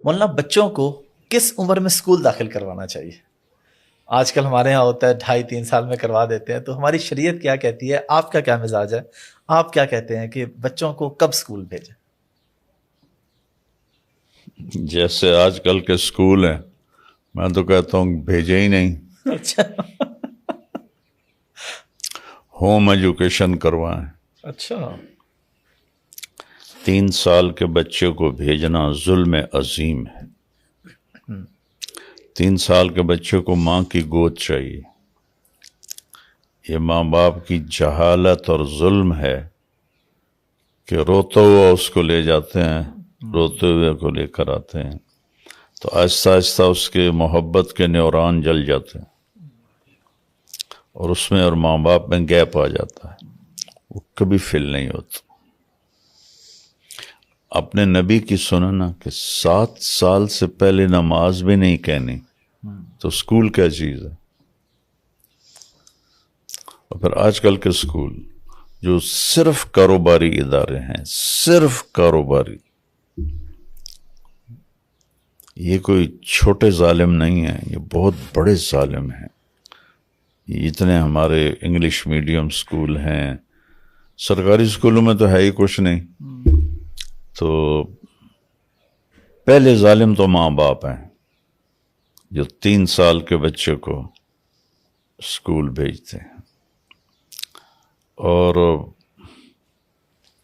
مولانا بچوں کو کس عمر میں اسکول داخل کروانا چاہیے؟ آج کل ہمارے یہاں ہوتا ہے 2.5-3 سال میں کروا دیتے ہیں، تو ہماری شریعت کیا کہتی ہے، آپ کا کیا مزاج ہے، آپ کیا کہتے ہیں کہ بچوں کو کب اسکول بھیجیں؟ جیسے آج کل کے اسکول ہیں، میں تو کہتا ہوں بھیجے ہی نہیں، اچھا ہوم ایجوکیشن کروائیں۔ اچھا 3 سال کے بچے کو بھیجنا ظلم عظیم ہے۔ 3 سال کے بچے کو ماں کی گود چاہیے۔ یہ ماں باپ کی جہالت اور ظلم ہے کہ روتا ہوا اس کو لے جاتے ہیں، روتے ہوئے کو لے کر آتے ہیں، تو آہستہ آہستہ اس کے محبت کے نیوران جل جاتے ہیں، اور اس میں اور ماں باپ میں گیپ آ جاتا ہے، وہ کبھی فل نہیں ہوتا۔ اپنے نبی کی سنو نا کہ 7 سال سے پہلے نماز بھی نہیں کہنی، تو اسکول کیا چیز ہے؟ اور پھر آج کل کے اسکول جو صرف کاروباری ادارے ہیں، صرف کاروباری، یہ کوئی چھوٹے ظالم نہیں ہیں، یہ بہت بڑے ظالم ہیں۔ اتنے ہمارے انگلش میڈیم اسکول ہیں، سرکاری اسکولوں میں تو ہے ہی کچھ نہیں، تو پہلے ظالم تو ماں باپ ہیں جو 3 سال کے بچے کو اسکول بھیجتے ہیں، اور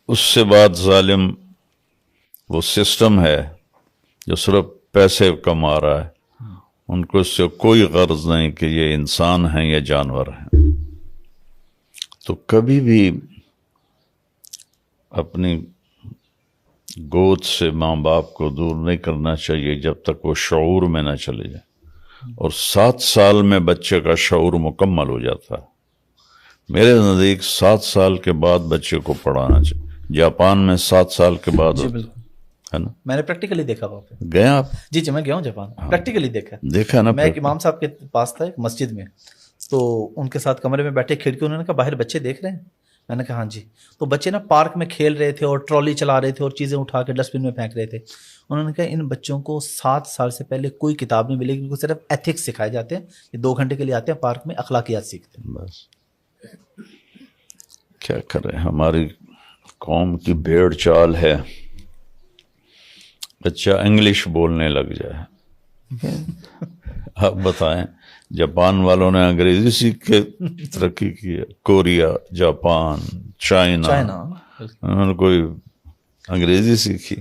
اس سے بعد ظالم وہ سسٹم ہے جو صرف پیسے کما رہا ہے، ان کو اس سے کوئی غرض نہیں کہ یہ انسان ہیں یا جانور ہیں۔ تو کبھی بھی اپنی گود سے ماں باپ کو دور نہیں کرنا چاہیے جب تک وہ شعور میں نہ چلے جائیں، اور 7 سال میں بچے کا شعور مکمل ہو جاتا ہے۔ میرے نزدیک 7 سال کے بعد بچے کو پڑھانا چاہیے۔ جاپان میں 7 سال کے بعد جی بالکل، ہے نا؟ میں نے پریکٹیکلی دیکھا وہاں پہ۔ گئے آپ؟ جی میں گیا ہوں جاپان، پریکٹیکلی دیکھا نا؟ میں ایک امام صاحب کے پاس تھا ایک مسجد میں، تو ان کے ساتھ کمرے میں بیٹھے، کھڑکی، انہوں نے کہا باہر بچے دیکھ رہے ہیں؟ میں نے کہا ہاں جی۔ تو بچے نا پارک میں کھیل رہے تھے اور ٹرالی چلا رہے تھے اور چیزیں اٹھا کے ڈسٹ بن میں پھینک رہے تھے۔ انہوں نے کہا ان بچوں کو 7 سال سے پہلے کوئی کتاب نہیں ملے گی، کیونکہ صرف ایتھکس سکھائے جاتے ہیں، یہ 2 گھنٹے کے لیے آتے ہیں پارک میں، اخلاقیات سیکھتے ہیں۔ بس کیا کریں، ہماری قوم کی بھیڑ چال ہے، بچہ انگلش بولنے لگ جائے۔ آپ بتائیں، جاپان والوں نے انگریزی سیکھ کے ترقی کی ہے، کوریا، جاپان، چائنا، انہوں نے کوئی انگریزی سیکھی؟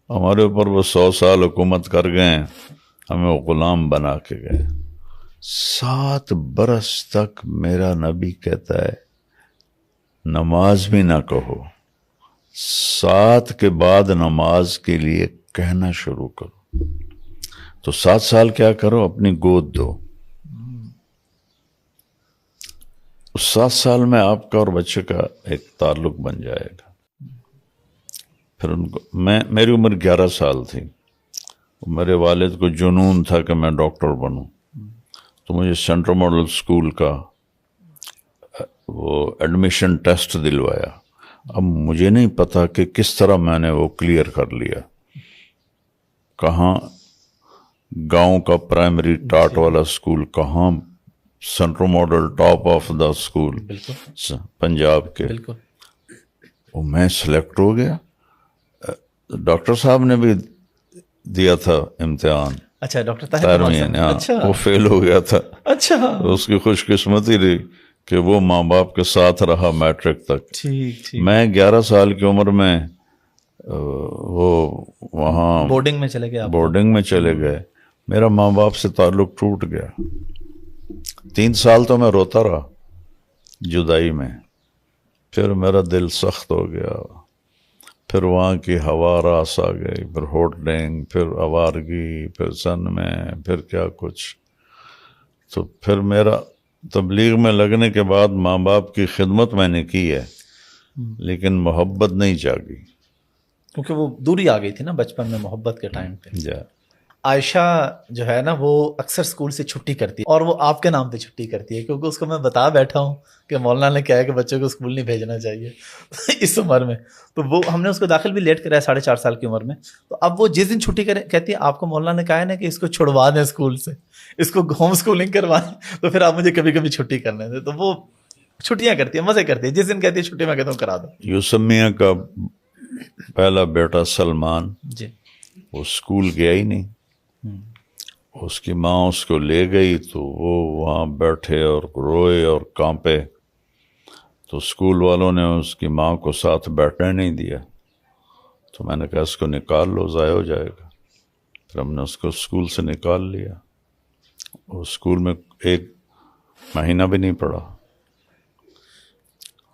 ہمارے اوپر وہ 100 سال حکومت کر گئے ہیں، ہمیں وہ غلام بنا کے گئے۔ 7 برس تک میرا نبی کہتا ہے نماز بھی نہ کہو، 7 کے بعد نماز کے لیے کہنا شروع کرو۔ تو 7 سال کیا کرو، اپنی گود دو۔ اس 7 سال میں آپ کا اور بچے کا ایک تعلق بن جائے گا۔ پھر ان کو میری عمر 11 سال تھی، میرے والد کو جنون تھا کہ میں ڈاکٹر بنوں، تو مجھے سینٹرل ماڈل اسکول کا وہ ایڈمیشن ٹیسٹ دلوایا۔ اب مجھے نہیں پتا کہ کس طرح میں نے وہ کلیئر کر لیا، کہاں گاؤں کا پرائمری ٹاٹ والا اسکول، کہاں central model top of the school Punjab کے، وہ میں سلیکٹ ہو گیا۔ ڈاکٹر صاحب نے بھی دیا تھا امتحان، اچھا ڈاکٹر طاہر، وہ فیل ہو گیا تھا۔ اچھا، اس کی خوش قسمتی رہی کہ وہ ماں باپ کے ساتھ رہا میٹرک تک۔ میں 11 سال کی عمر میں وہ وہاں بورڈنگ میں چلے گئے، بورڈنگ میں چلے گئے، میرا ماں باپ سے تعلق ٹوٹ گیا۔ 3 سال تو میں روتا رہا جدائی میں، پھر میرا دل سخت ہو گیا، پھر وہاں کی ہوا راس آ گئی، پھر ہوٹلنگ، پھر آوارگی، پھر سن میں، پھر کیا کچھ۔ تو پھر میرا تبلیغ میں لگنے کے بعد ماں باپ کی خدمت میں نے کی ہے، لیکن محبت نہیں جاگی، کیونکہ وہ دوری آ گئی تھی نا بچپن میں محبت کے ٹائم پہ۔ عائشہ جو ہے نا وہ اکثر اسکول سے چھٹی کرتی ہے اور وہ آپ کے نام پہ چھٹی کرتی ہے، کیونکہ اس کو میں بتا بیٹھا ہوں کہ مولانا نے کہا ہے کہ بچوں کو اسکول نہیں بھیجنا چاہیے اس عمر میں. تو وہ ہم نے اس کو داخل بھی لیٹ کرایا 4.5 سال کی عمر میں. تو اب وہ جس دن چھٹی کرے کہتی ہے آپ کو مولانا نے کہا ہے نا کہ اس کو چھڑوا دیں اسکول سے، اس کو ہوم اسکولنگ کروائیں، تو پھر آپ مجھے کبھی کبھی چھٹی کرنے دیں. تو وہ چھٹیاں کرتی ہے، مزے کرتی ہے، جس دن کہتی ہے چھٹی میں کہتا ہوں کرا دو. یوسف میاں کا پہلا بیٹا سلمان جی وہ اسکول گیا ہی نہیں. اس کی ماں اس کو لے گئی تو وہ وہاں بیٹھے اور روئے اور کانپے. تو اسکول والوں نے اس کی ماں کو ساتھ بیٹھنے نہیں دیا. تو میں نے کہا اس کو نکال لو، ضائع ہو جائے گا. پھر ہم نے اس کو اسکول سے نکال لیا. وہ اسکول میں 1 مہینہ بھی نہیں پڑھا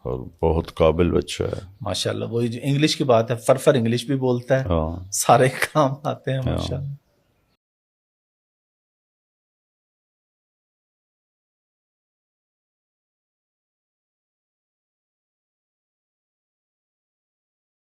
اور بہت قابل بچہ ہے. ماشاء اللہ. وہی جو انگلش کی بات ہے، فرفر انگلش بھی بولتا ہے، ہاں سارے کام آتے ہیں ماشاء اللہ.